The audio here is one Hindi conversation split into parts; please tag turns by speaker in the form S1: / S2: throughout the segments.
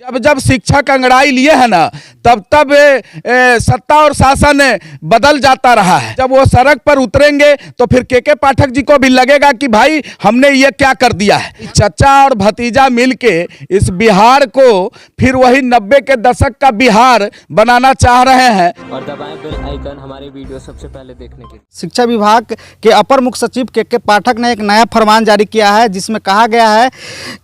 S1: जब जब शिक्षक अंगड़ाई लिए हैं ना तब तब सत्ता और शासन बदल जाता रहा है। जब वो सड़क पर उतरेंगे तो फिर के पाठक जी को भी लगेगा कि भाई हमने ये क्या कर दिया है। चचा और भतीजा मिलके इस बिहार को फिर वही 90 के दशक का बिहार बनाना चाह रहे हैं।
S2: और दबाएं बेल आइकन हमारे वीडियो सबसे पहले देखने के लिए।
S3: शिक्षा विभाग के अपर मुख्य सचिव के पाठक ने एक नया फरमान जारी किया है जिसमें कहा गया है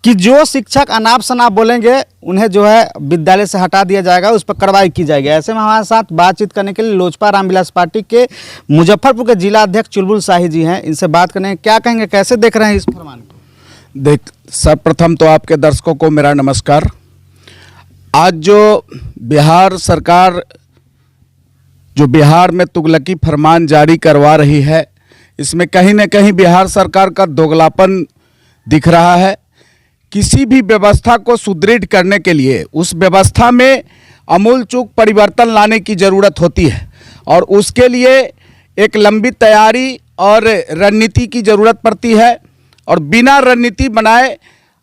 S3: कि जो शिक्षक अनाप शनाप बोलेंगे उन्हें जो है विद्यालय से हटा दिया जाएगा, उस पर कार्रवाई की जाएगी। ऐसे में हमारे साथ बातचीत करने के लिए लोजपा रामविलास पार्टी के मुजफ्फरपुर के जिला अध्यक्ष चुलबुल शाही जी हैं। इनसे बात करें, क्या कहेंगे, कैसे देख रहे हैं इस फरमान को?
S1: सर्वप्रथम तो आपके दर्शकों को मेरा नमस्कार। आज जो बिहार सरकार जो बिहार में तुगलकी फरमान जारी करवा रही है, इसमें कहीं न कहीं बिहार सरकार का दोगलापन दिख रहा है। किसी भी व्यवस्था को सुदृढ़ करने के लिए उस व्यवस्था में आमूलचूल परिवर्तन लाने की ज़रूरत होती है और उसके लिए एक लंबी तैयारी और रणनीति की ज़रूरत पड़ती है। और बिना रणनीति बनाए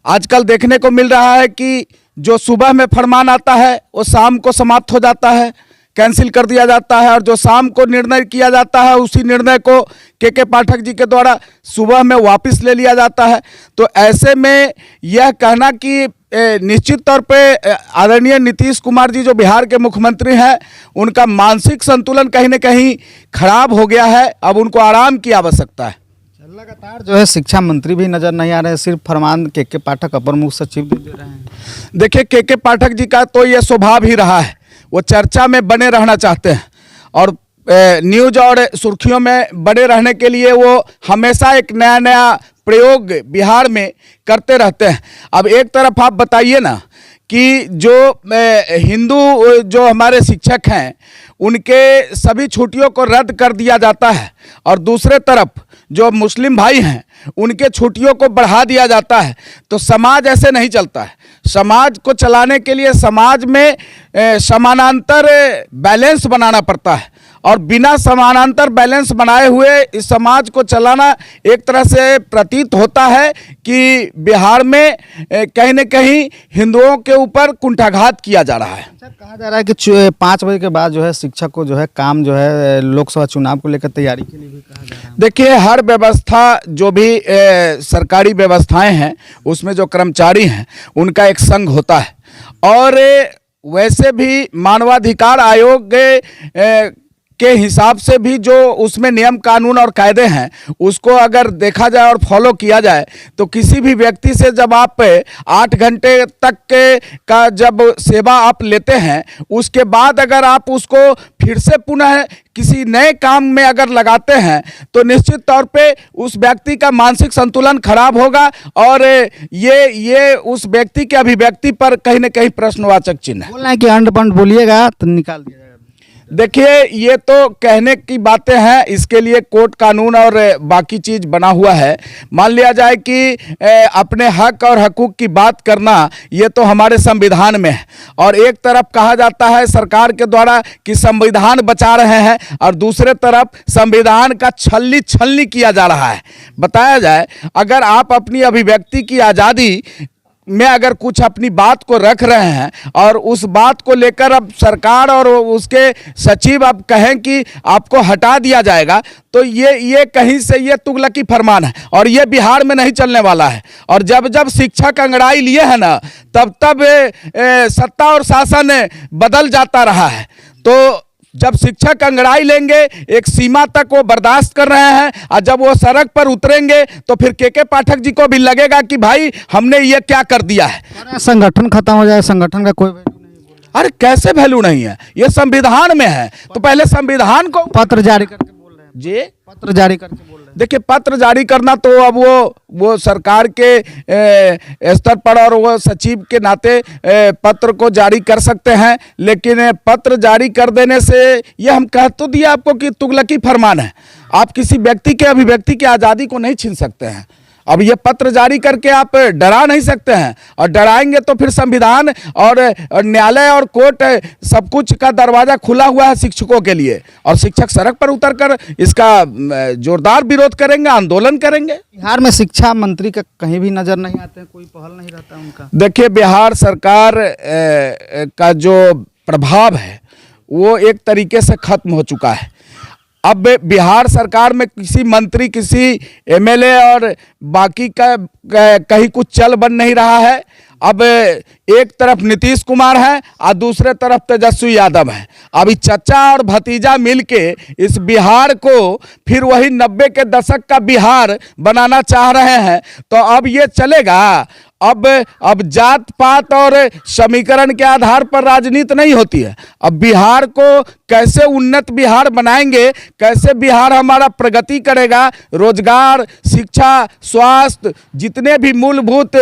S1: आजकल देखने को मिल रहा है कि जो सुबह में फरमान आता है वो शाम को समाप्त हो जाता है, कैंसिल कर दिया जाता है, और जो शाम को निर्णय किया जाता है उसी निर्णय को के पाठक जी के द्वारा सुबह में वापस ले लिया जाता है। तो ऐसे में यह कहना कि निश्चित तौर पे आदरणीय नीतीश कुमार जी जो बिहार के मुख्यमंत्री हैं, उनका मानसिक संतुलन कहीं न कहीं खराब हो गया है। अब उनको आराम की आवश्यकता है।
S3: लगातार जो है शिक्षा मंत्री भी नजर नहीं आ रहे हैं, सिर्फ फरमान के पाठक अपर मुख्य सचिव दे रहे हैं।
S1: देखिए, के पाठक जी का तो ये स्वभाव ही रहा है, वो चर्चा में बने रहना चाहते हैं और न्यूज और सुर्खियों में बने रहने के लिए वो हमेशा एक नया नया प्रयोग बिहार में करते रहते हैं। अब एक तरफ आप बताइए ना कि जो हिंदू जो हमारे शिक्षक हैं उनके सभी छुट्टियों को रद्द कर दिया जाता है, और दूसरे तरफ जो मुस्लिम भाई हैं उनके छुट्टियों को बढ़ा दिया जाता है। तो समाज ऐसे नहीं चलता है। समाज को चलाने के लिए समाज में समानांतर बैलेंस बनाना पड़ता है, और बिना समानांतर बैलेंस बनाए हुए इस समाज को चलाना एक तरह से प्रतीत होता है कि बिहार में कहीं न कहीं हिंदुओं के ऊपर कुंठाघात किया जा रहा है।
S3: कहा जा रहा है कि 5 बजे के बाद जो है शिक्षक को जो है काम जो है लोकसभा चुनाव को लेकर तैयारी के लिए भी कहा जा रहा है।
S1: देखिए, हर व्यवस्था जो भी सरकारी व्यवस्थाएं हैं उसमें जो कर्मचारी हैं उनका एक संघ होता है, और वैसे भी मानवाधिकार आयोग के हिसाब से भी जो उसमें नियम कानून और कायदे हैं उसको अगर देखा जाए और फॉलो किया जाए तो किसी भी व्यक्ति से जब आप 8 घंटे तक का जब सेवा आप लेते हैं, उसके बाद अगर आप उसको फिर से पुनः किसी नए काम में अगर लगाते हैं तो निश्चित तौर पे उस व्यक्ति का मानसिक संतुलन खराब होगा, और ये उस व्यक्ति के अभिव्यक्ति पर कहीं न कहीं प्रश्नवाचक चिन्ह है।
S3: बोल रहे हैं कि अंड पंड बोलिएगा तो निकाल दिया जाएगा।
S1: देखिए, ये तो कहने की बातें हैं, इसके लिए कोर्ट कानून और बाकी चीज़ बना हुआ है। मान लिया जाए कि अपने हक और हकूक़ की बात करना ये तो हमारे संविधान में है, और एक तरफ कहा जाता है सरकार के द्वारा कि संविधान बचा रहे हैं और दूसरे तरफ संविधान का छलनी किया जा रहा है। बताया जाए, अगर आप अपनी अभिव्यक्ति की आज़ादी में अगर कुछ अपनी बात को रख रहे हैं और उस बात को लेकर अब सरकार और उसके सचिव अब कहें कि आपको हटा दिया जाएगा, तो ये कहीं से ये तुगलकी फरमान है और ये बिहार में नहीं चलने वाला है। और जब जब शिक्षक अंगड़ाई लिए हैं ना तब तब सत्ता और शासन बदल जाता रहा है। तो जब शिक्षक अंगड़ाई लेंगे एक सीमा तक वो बर्दाश्त कर रहे हैं, और जब वो सड़क पर उतरेंगे तो फिर के पाठक जी को भी लगेगा कि भाई हमने ये क्या कर दिया है।
S3: संगठन खत्म हो जाए, संगठन का कोई वैल्यू नहीं।
S1: अरे कैसे वैल्यू नहीं है, ये संविधान में है, तो पहले संविधान को
S3: पत्र जारी करके बोल रहे हैं
S1: जी,
S3: पत्र जारी करके बोल रहे हैं।
S1: देखिए, पत्र जारी करना तो अब वो सरकार के स्तर पर और वो सचिव के नाते पत्र को जारी कर सकते हैं, लेकिन पत्र जारी कर देने से ये हम कह तो दिया आपको कि तुगलकी फरमान है। आप किसी व्यक्ति के अभिव्यक्ति की आज़ादी को नहीं छीन सकते हैं। अब ये पत्र जारी करके आप डरा नहीं सकते हैं, और डराएंगे तो फिर संविधान और न्यायालय और कोर्ट सब कुछ का दरवाजा खुला हुआ है शिक्षकों के लिए, और शिक्षक सड़क पर उतरकर इसका जोरदार विरोध करेंगे, आंदोलन करेंगे।
S3: बिहार में शिक्षा मंत्री का कहीं भी नजर नहीं आते हैं, कोई पहल नहीं रहता उनका।
S1: देखिए, बिहार सरकार का जो प्रभाव है वो एक तरीके से खत्म हो चुका है। अब बिहार सरकार में किसी मंत्री, किसी एमएलए और बाकी का कहीं कुछ चल बन नहीं रहा है। अब एक तरफ नीतीश कुमार है और दूसरे तरफ तेजस्वी यादव है। अभी चचा और भतीजा मिलके इस बिहार को फिर वही 90 के दशक का बिहार बनाना चाह रहे हैं, तो अब ये चलेगा? अब जात पात और समीकरण के आधार पर राजनीति नहीं होती है। अब बिहार को कैसे उन्नत बिहार बनाएंगे, कैसे बिहार हमारा प्रगति करेगा, रोजगार, शिक्षा, स्वास्थ्य, जितने भी मूलभूत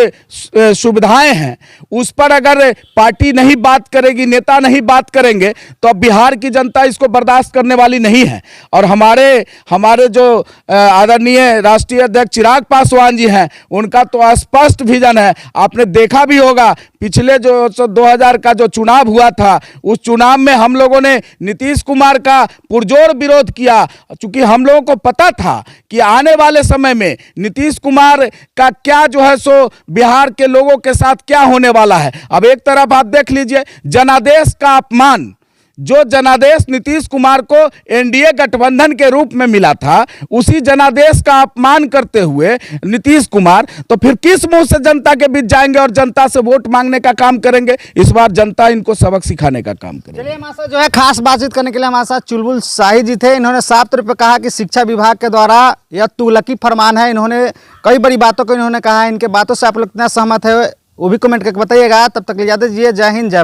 S1: सुविधाएं हैं उस पर अगर पार्टी नहीं बात करेगी, नेता नहीं बात करेंगे, तो अब बिहार की जनता इसको बर्दाश्त करने वाली नहीं है। और हमारे जो आदरणीय राष्ट्रीय अध्यक्ष चिराग पासवान जी हैं, उनका तो स्पष्ट विजन है। आपने देखा भी होगा पिछले जो 2000 का जो चुनाव हुआ था, उस चुनाव में हम लोगों ने नीतीश कुमार का पुरजोर विरोध किया, क्योंकि हम लोगों को पता था कि आने वाले समय में नीतीश कुमार का क्या जो है सो बिहार के लोगों के साथ क्या होने वाला है। अब एक तरफ आप देख लीजिए, जनादेश का अपमान, जो जनादेश नीतीश कुमार को एनडीए गठबंधन के रूप में मिला था, उसी जनादेश का अपमान करते हुए नीतीश कुमार तो फिर किस मुंह से जनता के बीच जाएंगे और जनता से वोट मांगने का काम करेंगे? इस बार जनता इनको सबक सिखाने का काम करेगी।
S3: चलिए, हमारे साथ जो है खास बातचीत करने के लिए हमारे साथ चुलबुल शाही जी थे। इन्होंने साफ तौर पर कहा कि शिक्षा विभाग के द्वारा यह तुगलकी फरमान है। इन्होंने कई बड़ी बातों को इन्होंने कहा है। इनके बातों से आप लोग कितना सहमत है वो भी कमेंट करके बताइएगा। तब तक इजाजत दीजिए। जय हिंद, जय भारत।